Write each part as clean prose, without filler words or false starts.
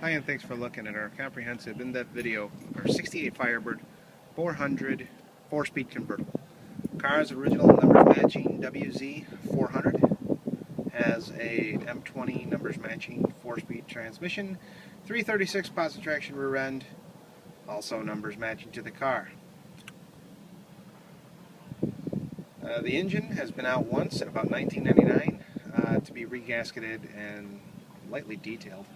Hi, and thanks for looking at our comprehensive in-depth video of our 68 Firebird 400 4-speed convertible. Car's original numbers matching WZ 400 has a M20 numbers matching 4-speed transmission, 336 positive traction rear end, also numbers matching to the car. The engine has been out once in about 1999 to be regasketed and lightly detailed.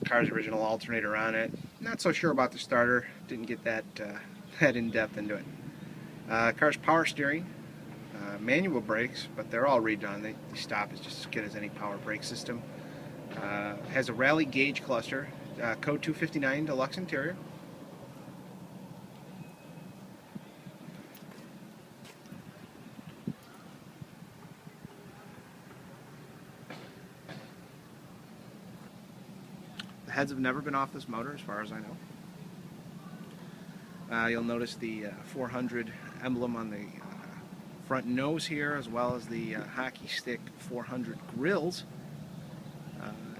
Car's original alternator on it. Not so sure about the starter. Didn't get that in depth into it. Car's power steering, manual brakes, but they're all redone. They stop as just as good as any power brake system. Has a rally gauge cluster, code 259 deluxe interior. The heads have never been off this motor as far as I know. You'll notice the 400 emblem on the front nose here, as well as the hockey stick 400 grills.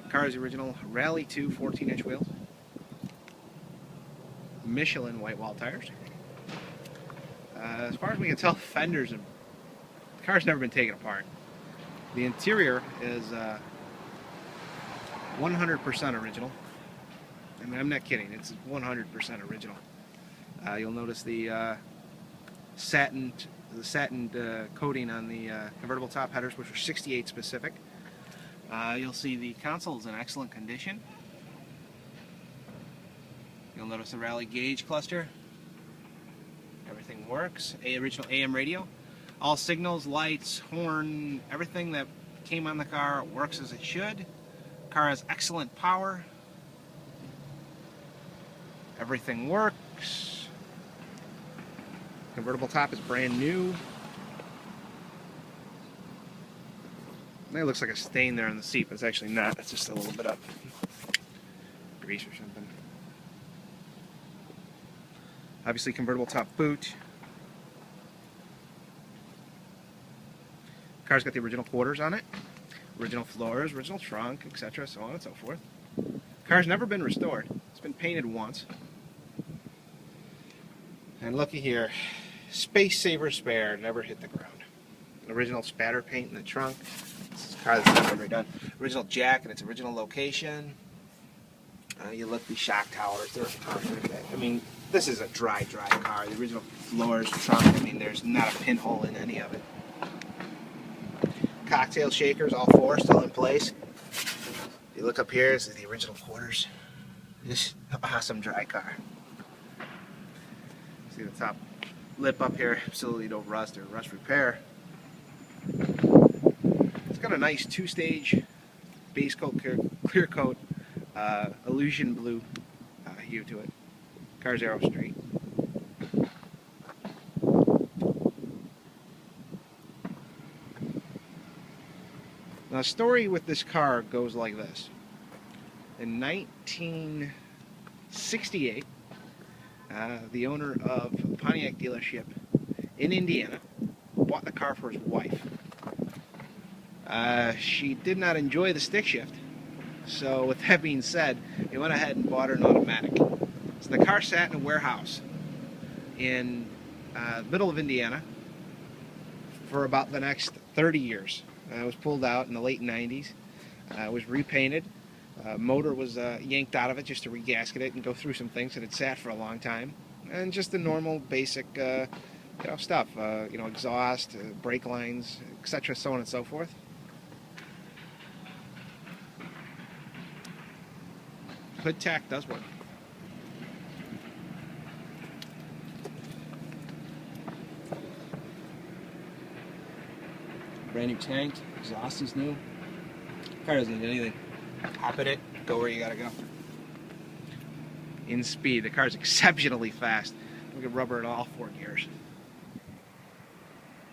Car's original Rally 2 14-inch wheels. Michelin white wall tires. As far as we can tell, the fenders, the car's never been taken apart. The interior is 100% original. I mean, I'm not kidding, it's 100% original. You'll notice the satin coating on the convertible top headers, which are 68 specific. You'll see the console is in excellent condition. You'll notice the rally gauge cluster. Everything works. Original AM radio. All signals, lights, horn, everything that came on the car works as it should. Car has excellent power. Everything works. Convertible top is brand new. It looks like a stain there on the seat, but it's actually not. It's just a little bit of grease or something. Obviously, convertible top boot. Car's got the original quarters on it, original floors, original trunk, etc., so on and so forth. Car's never been restored. It's been painted once. And looky here, Space Saver spare, never hit the ground. Original spatter paint in the trunk. This is a car that's never been redone. Original jack in its original location. You look the shock towers, they're perfect. I mean, this is a dry car. The original floors, trunk, I mean, there's not a pinhole in any of it. Cocktail shakers, all four, still in place. You look up here, this is the original quarters. Just an awesome dry car. See the top lip up here, absolutely no rust or rust repair. It's got a nice two-stage base coat, clear coat, illusion blue hue to it. Car's Aero Street. Now, the story with this car goes like this. In 1968, the owner of a Pontiac dealership in Indiana bought the car for his wife. She did not enjoy the stick shift, so with that being said, he went ahead and bought her an automatic. So the car sat in a warehouse in the middle of Indiana for about the next 30 years. It was pulled out in the late 90s. It was repainted. Motor was yanked out of it just to regasket it and go through some things that had sat for a long time. And just the normal basic stuff, exhaust, brake lines, etc., so on and so forth. Hood tack does work. Brand new tank, exhaust is new. Car doesn't need anything. Hop in it, go where you gotta go. In speed, the car's exceptionally fast. We can rubber in all four gears.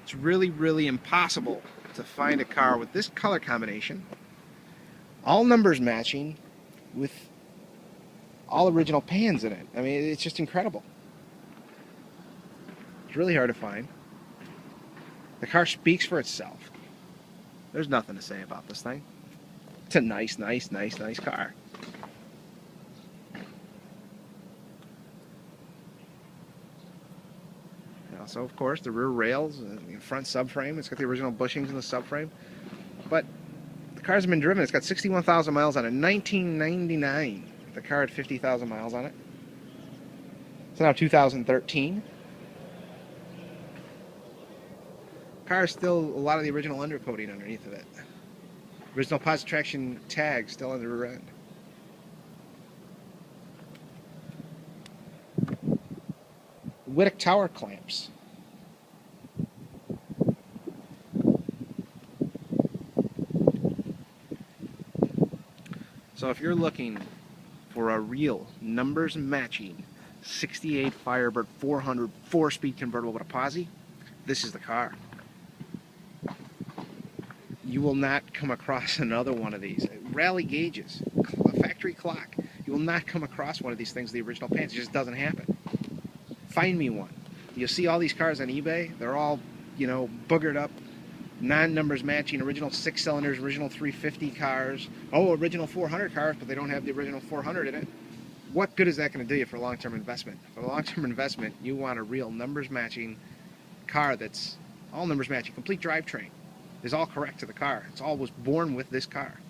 It's really, really impossible to find a car with this color combination, all numbers matching, with all original pans in it. I mean, it's just incredible. It's really hard to find. The car speaks for itself. There's nothing to say about this thing. It's a nice car. Also, of course, the rear rails, the front subframe. It's got the original bushings in the subframe. But the car's been driven. It's got 61,000 miles on it. 1999. The car had 50,000 miles on it. It's now 2013. Car is still a lot of the original undercoating underneath of it. Original positive traction tag still on the rear end. Wittek tower clamps. So if you're looking for a real numbers matching 68 Firebird 400 4-speed convertible with a posi, this is the car. You will not come across another one of these. Rally gauges, factory clock. You will not come across one of these things, the original pants. It just doesn't happen. Find me one. You'll see all these cars on eBay. They're all, boogered up, non-numbers matching, original 6 cylinders, original 350 cars. Oh, original 400 cars, but they don't have the original 400 in it. What good is that going to do you for long-term investment? For long-term investment, you want a real numbers matching car that's all numbers matching, complete drivetrain. Is all correct to the car. It's all was born with this car.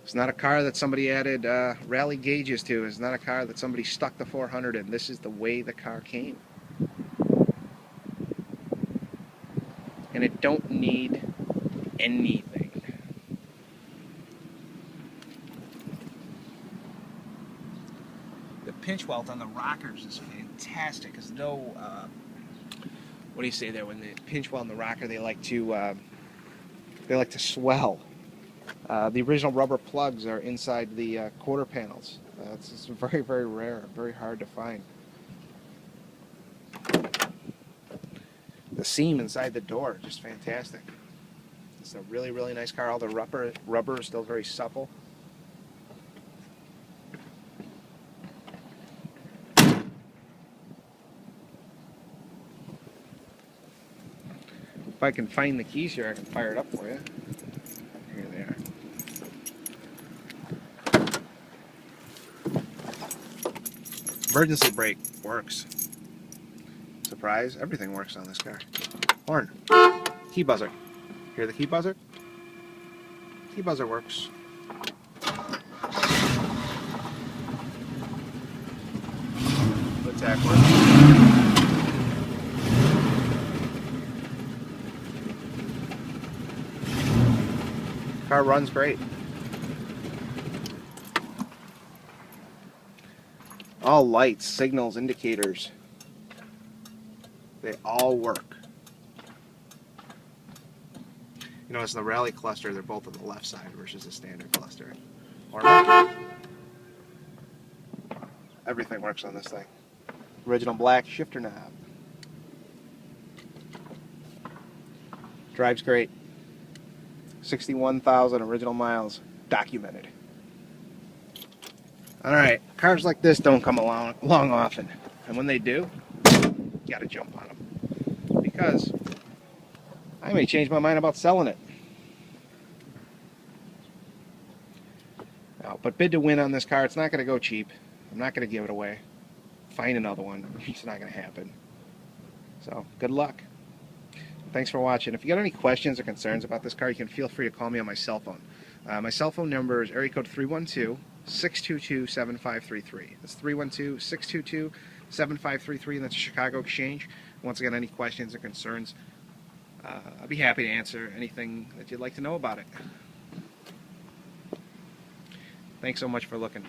It's not a car that somebody added rally gauges to. It's not a car that somebody stuck the 400 in. This is the way the car came. And it don't need anything. The pinch welt on the rockers is fantastic. There's no, what do you say there? When they pinch weld in the rocker, they like to swell. The original rubber plugs are inside the quarter panels. It's very, very rare, very hard to find. The seam inside the door, just fantastic. It's a really, really nice car. All the rubber is still very supple. If I can find the keys here, I can fire it up for you. Here they are. Emergency brake works. Surprise, everything works on this car. Horn. Key buzzer. Hear the key buzzer? Key buzzer works. Foot tach works. Car runs great. All lights, signals, indicators, they all work. You notice the rally cluster, they're both on the left side versus the standard cluster. Everything works on this thing. Original black shifter knob. Drives great. 61,000 original miles documented. Alright, cars like this don't come along often. And when they do, you gotta jump on them. Because I may change my mind about selling it. Now, but bid to win on this car, it's not gonna go cheap. I'm not gonna give it away. Find another one. It's not gonna happen. So, good luck. Thanks for watching. If you got any questions or concerns about this car, you can feel free to call me on my cell phone. My cell phone number is area code 312-622-7533. That's 312-622-7533, and that's Chicago Exchange. Once again, any questions or concerns, I'll be happy to answer anything that you'd like to know about it. Thanks so much for looking.